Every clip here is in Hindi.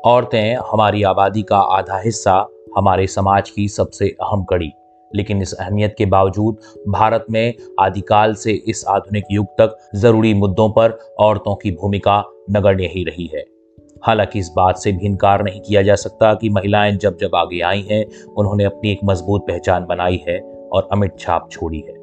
औरतें हमारी आबादी का आधा हिस्सा, हमारे समाज की सबसे अहम कड़ी। लेकिन इस अहमियत के बावजूद भारत में आदिकाल से इस आधुनिक युग तक जरूरी मुद्दों पर औरतों की भूमिका नगण्य ही रही है। हालांकि इस बात से भी इनकार नहीं किया जा सकता कि महिलाएं जब जब आगे आई हैं, उन्होंने अपनी एक मजबूत पहचान बनाई है और अमिट छाप छोड़ी है।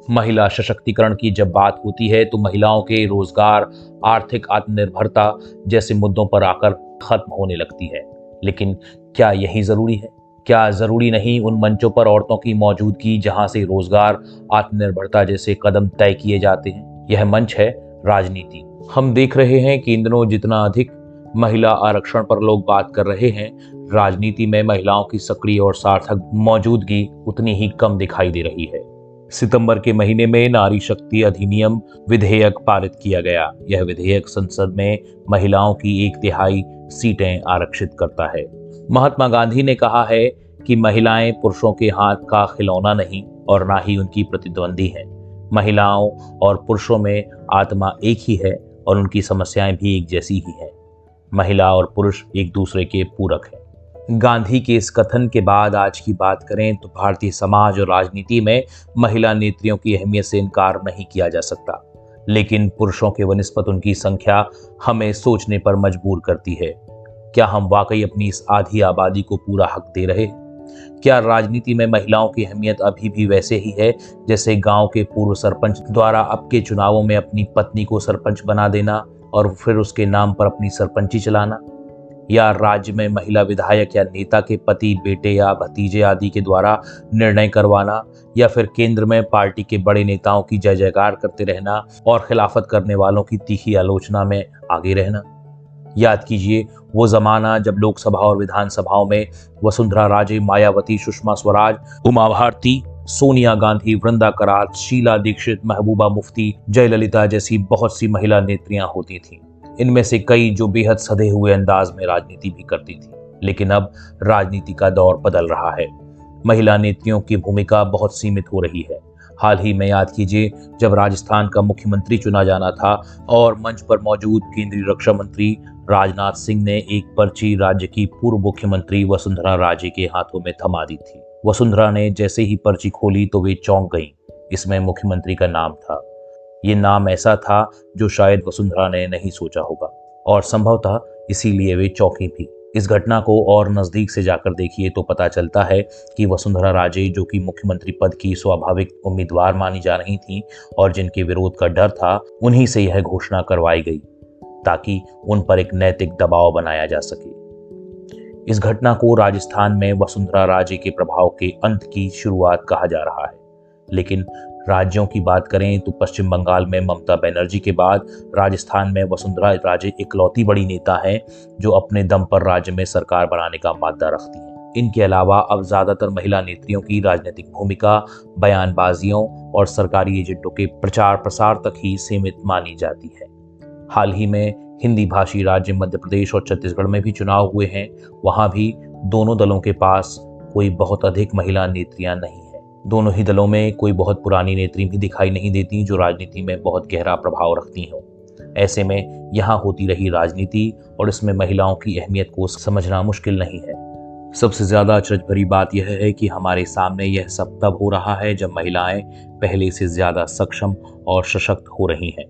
महिला सशक्तिकरण की जब बात होती है तो महिलाओं के रोजगार, आर्थिक आत्मनिर्भरता जैसे मुद्दों पर आकर खत्म होने लगती है। लेकिन क्या यही जरूरी है? क्या जरूरी नहीं उन मंचों पर औरतों की मौजूदगी जहां से रोजगार, आत्मनिर्भरता जैसे कदम तय किए जाते हैं? यह मंच है राजनीति। हम देख रहे हैं कि इन दिनों जितना अधिक महिला आरक्षण पर लोग बात कर रहे हैं, राजनीति में महिलाओं की सक्रिय और सार्थक मौजूदगी उतनी ही कम दिखाई दे रही है। सितंबर के महीने में नारी शक्ति अधिनियम विधेयक पारित किया गया। यह विधेयक संसद में महिलाओं की 1/3 सीटें आरक्षित करता है। महात्मा गांधी ने कहा है कि महिलाएं पुरुषों के हाथ का खिलौना नहीं और ना ही उनकी प्रतिद्वंदी हैं। महिलाओं और पुरुषों में आत्मा एक ही है और उनकी समस्याएं भी एक जैसी ही हैं। महिला और पुरुष एक दूसरे के पूरक हैं। गांधी के इस कथन के बाद आज की बात करें तो भारतीय समाज और राजनीति में महिला नेत्रियों की अहमियत से इनकार नहीं किया जा सकता। लेकिन पुरुषों के वनिस्पत उनकी संख्या हमें सोचने पर मजबूर करती है। क्या हम वाकई अपनी इस आधी आबादी को पूरा हक दे रहे हैं? क्या राजनीति में महिलाओं की अहमियत अभी भी वैसे ही है जैसे गांव के पूर्व सरपंच द्वारा अब के चुनावों में अपनी पत्नी को सरपंच बना देना और फिर उसके नाम पर अपनी सरपंची चलाना? या राज्य में महिला विधायक या नेता के पति, बेटे या भतीजे आदि के द्वारा निर्णय करवाना? या फिर केंद्र में पार्टी के बड़े नेताओं की जय जयकार करते रहना और खिलाफत करने वालों की तीखी आलोचना में आगे रहना? याद कीजिए वो जमाना जब लोकसभा और विधानसभाओं में वसुंधरा राजे, मायावती, सुषमा स्वराज, उमा भारती, सोनिया गांधी, वृंदा करात, शीला दीक्षित, महबूबा मुफ्ती, जयललिता जैसी बहुत सी महिला नेत्रियां होती थीं। इनमें से कई जो बेहद सधे हुए अंदाज में राजनीति भी करती थी। लेकिन अब राजनीति का दौर बदल रहा है। महिला नेत्रियों की भूमिका बहुत सीमित हो रही है। हाल ही में याद कीजिए जब राजस्थान का मुख्यमंत्री चुना जाना था और मंच पर मौजूद केंद्रीय रक्षा मंत्री राजनाथ सिंह ने एक पर्ची राज्य की पूर्व मुख्यमंत्री वसुंधरा राजे के हाथों में थमा दी थी। वसुंधरा ने जैसे ही पर्ची खोली तो वे चौंक गईं। इसमें मुख्यमंत्री का नाम था। ये नाम ऐसा था जो शायद वसुंधरा ने नहीं सोचा होगा और संभवतः इसीलिए वे चौंकी भी। इस घटना को और नजदीक से जाकर देखिए तो पता चलता है कि वसुंधरा राजे, जो कि मुख्यमंत्री पद की स्वाभाविक उम्मीदवार मानी जा रही थीं और जिनके विरोध का डर था, उन्हीं से यह घोषणा करवाई गई ताकि उन पर एक नैतिक दबाव बनाया जा सके। इस घटना को राजस्थान में वसुंधरा राजे के प्रभाव के अंत की शुरुआत कहा जा रहा है। लेकिन राज्यों की बात करें तो पश्चिम बंगाल में ममता बनर्जी के बाद राजस्थान में वसुंधरा राजे इकलौती बड़ी नेता हैं जो अपने दम पर राज्य में सरकार बनाने का माद्दा रखती हैं। इनके अलावा अब ज्यादातर महिला नेत्रियों की राजनीतिक भूमिका बयानबाजियों और सरकारी एजेंटों के प्रचार प्रसार तक ही सीमित मानी जाती है। हाल ही में हिंदी भाषी राज्य मध्य प्रदेश और छत्तीसगढ़ में भी चुनाव हुए हैं। वहां भी दोनों दलों के पास कोई बहुत अधिक महिला नेत्रियां नहीं है। दोनों ही दलों में कोई बहुत पुरानी नेत्री भी दिखाई नहीं देती जो राजनीति में बहुत गहरा प्रभाव रखती हों। ऐसे में यहाँ होती रही राजनीति और इसमें महिलाओं की अहमियत को समझना मुश्किल नहीं है। सबसे ज्यादा अचरज भरी बात यह है कि हमारे सामने यह सब तब हो रहा है जब महिलाएं पहले से ज्यादा सक्षम और सशक्त हो रही हैं।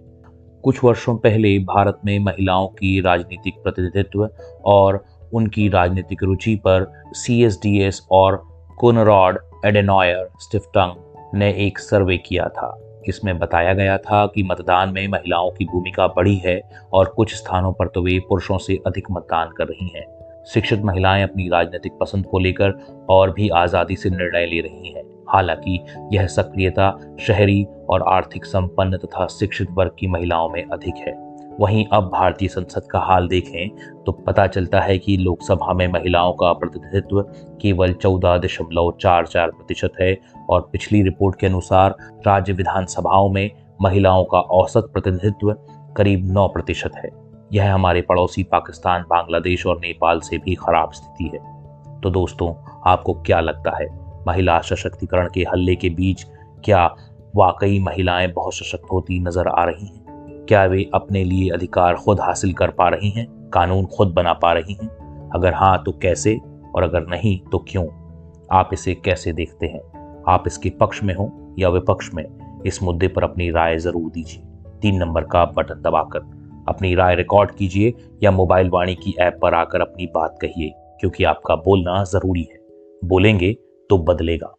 कुछ वर्षों पहले भारत में महिलाओं की राजनीतिक प्रतिनिधित्व और उनकी राजनीतिक रुचि पर CSDS और कोनराड एडेनॉयर स्टिफ्टंग ने एक सर्वे किया था। इसमें बताया गया था कि मतदान में महिलाओं की भूमिका बढ़ी है और कुछ स्थानों पर तो वे पुरुषों से अधिक मतदान कर रही हैं। शिक्षित महिलाएं अपनी राजनीतिक पसंद को लेकर और भी आज़ादी से निर्णय ले रही हैं। हालांकि यह सक्रियता शहरी और आर्थिक संपन्न तथा शिक्षित वर्ग की महिलाओं में अधिक है। वहीं अब भारतीय संसद का हाल देखें तो पता चलता है कि लोकसभा में महिलाओं का प्रतिनिधित्व केवल 14.44% है और पिछली रिपोर्ट के अनुसार राज्य विधानसभाओं में महिलाओं का औसत प्रतिनिधित्व करीब 9% है। यह हमारे पड़ोसी पाकिस्तान, बांग्लादेश और नेपाल से भी खराब स्थिति है। तो दोस्तों, आपको क्या लगता है, महिला सशक्तिकरण के हल्ले के बीच क्या वाकई महिलाएं बहुत सशक्त होती नजर आ रही हैं? क्या वे अपने लिए अधिकार खुद हासिल कर पा रही हैं, कानून खुद बना पा रही हैं? अगर हाँ तो कैसे, और अगर नहीं तो क्यों? आप इसे कैसे देखते हैं? आप इसके पक्ष में हो या विपक्ष में? इस मुद्दे पर अपनी राय जरूर दीजिए। 3 नंबर का बटन दबाकर अपनी राय रिकॉर्ड कीजिए या मोबाइल वाणी की ऐप पर आकर अपनी बात कहिए, क्योंकि आपका बोलना जरूरी है। बोलेंगे तो बदलेगा।